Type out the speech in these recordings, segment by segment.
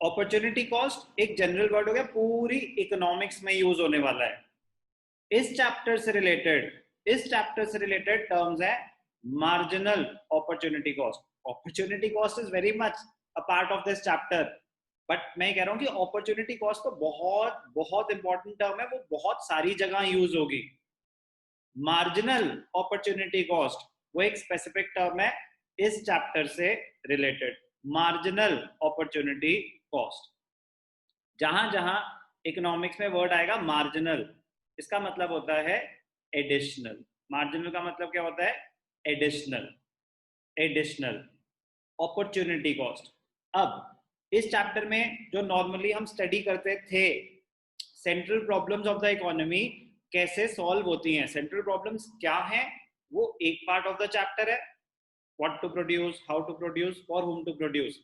Opportunity cost एक general word हो गया, पूरी इकोनॉमिक्स में यूज होने वाला है। इस चैप्टर से रिलेटेड टर्म्स है marginal opportunity cost. Opportunity cost is very much a part of this chapter, but मैं कह रहा हूं कि अपॉर्चुनिटी कॉस्ट तो बहुत बहुत इंपॉर्टेंट टर्म है, वो बहुत सारी जगह यूज होगी। मार्जिनल अपॉर्चुनिटी कॉस्ट वो एक स्पेसिफिक टर्म है इस चैप्टर से रिलेटेड। मार्जिनल अपॉर्चुनिटी कॉस्ट, जहां जहां इकोनॉमिक्स में वर्ड आएगा मार्जिनल, इसका मतलब होता है एडिशनल। मार्जिनल का मतलब क्या होता है? एडिशनल। Additional opportunity cost. अब इस चैप्टर में जो नॉर्मली हम स्टडी करते थे, central problems of the economy कैसे सॉल्व होती हैं, सेंट्रल प्रॉब्लम्स क्या हैं, वो एक पार्ट ऑफ द चैप्टर है। What to produce, how to produce, for whom to produce.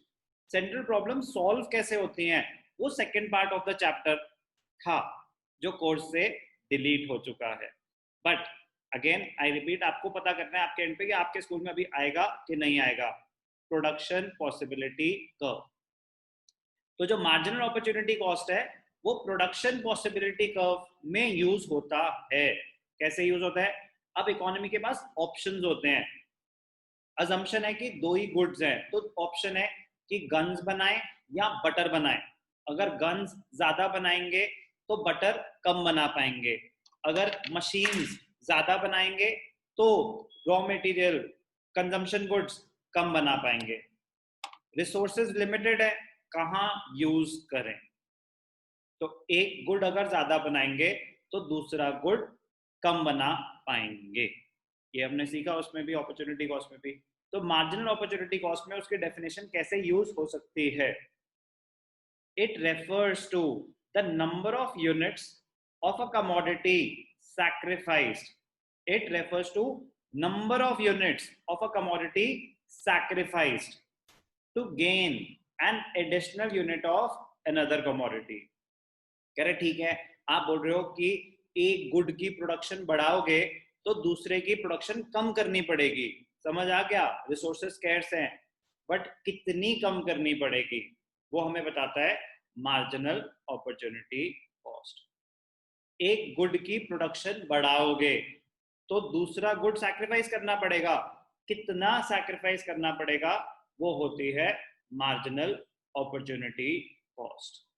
Central problem solve कैसे होती हैं वो second part of the chapter था, जो कोर्स से डिलीट हो चुका है। बट अगेन आई रिपीट, आपको पता करना है आपके एंड पे कि आपके स्कूल में अभी आएगा कि नहीं आएगा प्रोडक्शन पॉसिबिलिटी कर्व। तो जो मार्जिनल अपॉर्चुनिटी कॉस्ट है वो प्रोडक्शन पॉसिबिलिटी कर्व में यूज होता है। कैसे यूज होता है? अब इकोनॉमी के पास ऑप्शंस होते हैं। अजम्पशन है कि दो ही गुड्स हैं, तो ऑप्शन है कि गन्स बनाएं या बटर बनाएं। अगर गन्स ज्यादा बनाएंगे तो बटर कम बना पाएंगे, अगर मशीन्स ज्यादा बनाएंगे तो रॉ मटेरियल कंजम्पशन गुड्स कम बना पाएंगे। रिसोर्सेज लिमिटेड है, कहाँ यूज करें? तो एक गुड अगर ज्यादा बनाएंगे तो दूसरा गुड कम बना पाएंगे। ये हमने सीखा उसमें भी, अपॉर्चुनिटी कॉस्ट में भी। तो मार्जिनल अपॉर्चुनिटी कॉस्ट में उसकी डेफिनेशन कैसे यूज हो सकती है? It refers to the number of units of a commodity sacrificed. It refers to number of units of a commodity sacrificed to gain an additional unit of another commodity. कह रहे ठीक है, आप बोल रहे हो कि एक गुड की प्रोडक्शन बढ़ाओगे तो दूसरे की प्रोडक्शन कम करनी पड़ेगी। समझ आ गया? रिसोर्सेज स्कैर्स हैं, बट कितनी कम करनी पड़ेगी वो हमें बताता है मार्जिनल अपॉर्चुनिटी कॉस्ट। एक गुड की प्रोडक्शन बढ़ाओगे तो दूसरा गुड सैक्रिफाइस करना पड़ेगा। कितना सैक्रिफाइस करना पड़ेगा वो होती है marginal opportunity cost.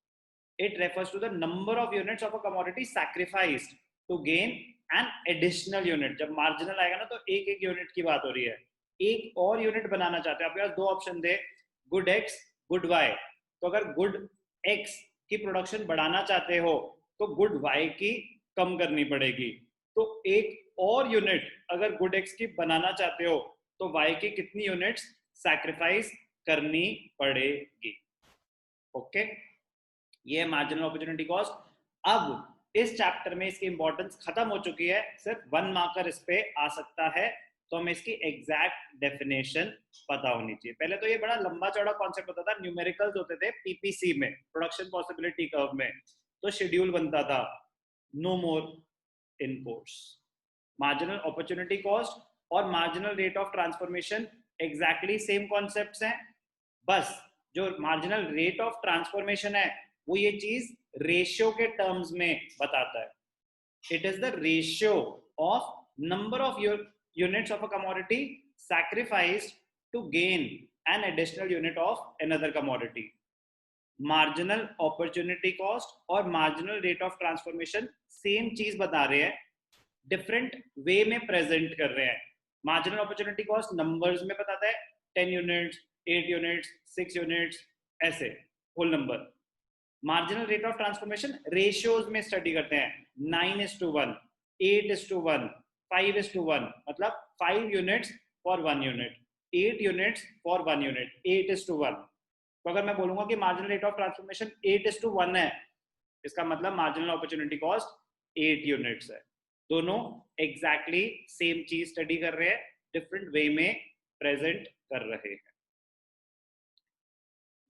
It refers to the number of units of a commodity sacrificed to gain an additional unit. जब मार्जिनल आएगा ना तो एक एक यूनिट की बात हो रही है। एक और यूनिट बनाना चाहते हो, आपके पास दो ऑप्शन थे, गुड एक्स गुड वाई। तो अगर गुड एक्स की प्रोडक्शन बढ़ाना चाहते हो तो गुड वाई की कम करनी पड़ेगी। तो एक और यूनिट अगर गुड एक्स की बनाना चाहते हो तो वाई की कितनी यूनिट्स सैक्रिफाइस करनी पड़ेगी। ओके, ये मार्जिनल अपॉर्चुनिटी कॉस्ट। अब इस चैप्टर में इसकी इंपॉर्टेंस खत्म हो चुकी है, सिर्फ 1 मार्कर इस पे आ सकता है, तो हमें इसकी एग्जैक्ट डेफिनेशन पता होनी चाहिए। पहले तो ये बड़ा लंबा चौड़ा कॉन्सेप्ट होता था, न्यूमेरिकल्स होते थे पीपीसी में, प्रोडक्शन पॉसिबिलिटी कर्व में, तो शेड्यूल बनता था। नो मोर इन कोर्स। मार्जिनल अपॉर्चुनिटी कॉस्ट और marginal rate of transformation exactly same concepts हैं, बस जो मार्जिनल रेट ऑफ ट्रांसफॉर्मेशन है वो ये चीज रेशियो के टर्म्स में बताता है। It is the ratio of number of units of a commodity sacrificed to gain an additional unit of another commodity. Marginal opportunity cost और marginal rate of transformation same चीज बता रहे हैं, डिफरेंट वे में present कर रहे हैं। Marginal opportunity cost numbers में बताता है, 10 यूनिट्स, 8 यूनिट्स, 6 यूनिट्स, ऐसे whole number. Marginal rate of transformation ratios में स्टडी करते हैं, 9:1, 8:1, 5:1, मतलब 5 units for 1 unit, 8 units for 1 unit, 8:1। तो अगर मैं बोलूंगा कि मार्जिनल रेट ऑफ ट्रांसफॉर्मेशन 8:1 है, इसका मतलब मार्जिनल अपॉर्चुनिटी कॉस्ट 8 यूनिट्स है। दोनों एग्जैक्टली सेम चीज स्टडी कर रहे हैं, डिफरेंट वे में प्रेजेंट कर रहे हैं।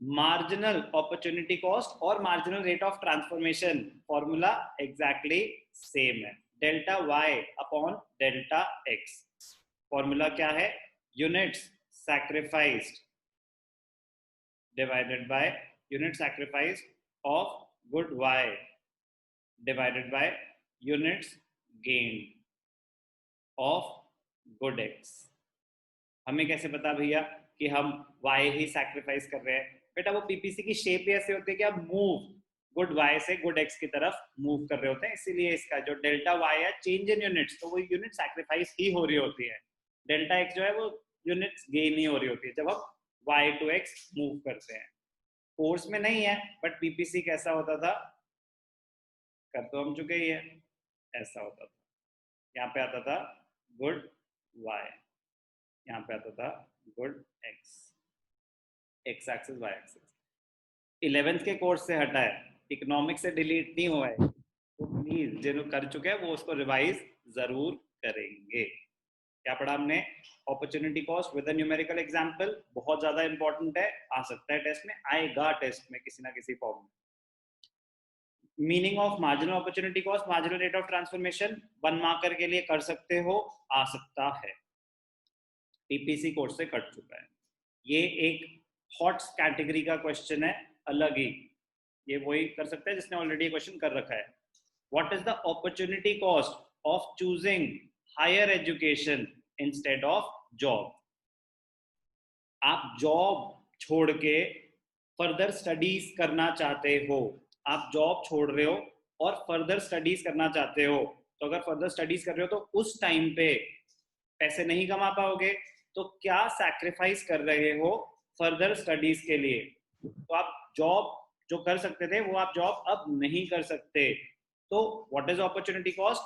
मार्जिनल अपॉर्चुनिटी कॉस्ट और marginal rate of transformation formula exactly same है, delta Y upon delta X. Formula क्या है? Units sacrificed divided by unit sacrifice of good y divided by units gained of good x. हमें कैसे पता भैया कि हम y ही सैक्रिफाइस कर रहे हैं? बेटा वो पीपीसी की शेप ही ऐसे होती है कि आप मूव गुड y से गुड x की तरफ मूव कर रहे होते हैं, इसीलिए इसका जो डेल्टा y है चेंज इन यूनिट्स, तो वो यूनिट सैक्रिफाइस ही हो रही होती है. डेल्टा x जो है वो यूनिट्स गेन ही हो रही होती है जब हम y टू x मूव करते हैं. कोर्स में नहीं है, बट पीपीसी कैसा होता था कर तो हम चुके ही है. ऐसा होता था, यहाँ पे आता था गुड y, यहाँ पे आता था good x, x axis y axis. 11th के कोर्स से हटा है, इकोनॉमिक्स से डिलीट नहीं हुआ है, तो प्लीज जो कर चुके हैं वो उसको रिवाइज जरूर करेंगे. क्या पढ़ा हमने? Opportunity cost with a numerical example. बहुत ज्यादा इंपॉर्टेंट है, आ सकता है टेस्ट में, आएगा टेस्ट में किसी ना किसी फॉर्म में. Meaning of marginal opportunity cost, marginal rate of transformation 1 marker के लिए कर सकते हो, आ सकता है, टीपीसी कोर्स से कट चुका है. ये एक हॉट कैटेगरी का क्वेश्चन है, अलग ही. ये वही कर सकता है जिसने ऑलरेडी क्वेश्चन कर रखा है. What is the opportunity cost of choosing higher education instead of job? आप जॉब छोड़ के फर्दर स्टडीज करना चाहते हो, आप जॉब छोड़ रहे हो और फर्दर स्टडीज करना चाहते हो, तो अगर फर्दर स्टडीज कर रहे हो तो उस टाइम पे पैसे नहीं कमा पाओगे, तो क्या सैक्रिफाइस कर रहे हो फर्दर स्टडीज के लिए? तो आप जॉब जो कर सकते थे वो आप जॉब अब नहीं कर सकते. तो what is opportunity cost?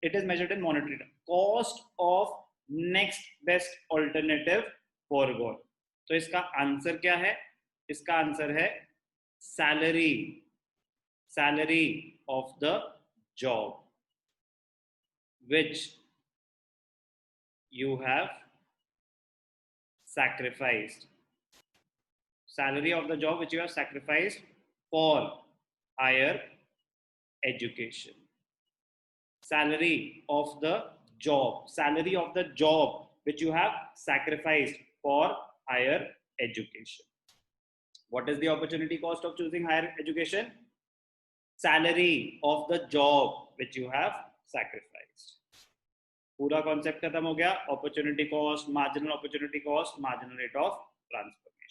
It is measured in monetary term, cost of next best alternative foregone. तो इसका आंसर क्या है? इसका आंसर है salary, salary of the job which you have sacrificed, salary of the job which you have sacrificed for higher education. Salary of the job, salary of the job which you have sacrificed for higher education. What is the opportunity cost of choosing higher education? Salary of the job which you have sacrificed. पूरा concept खत्म हो गया. Opportunity cost, marginal opportunity cost, marginal rate of transfer.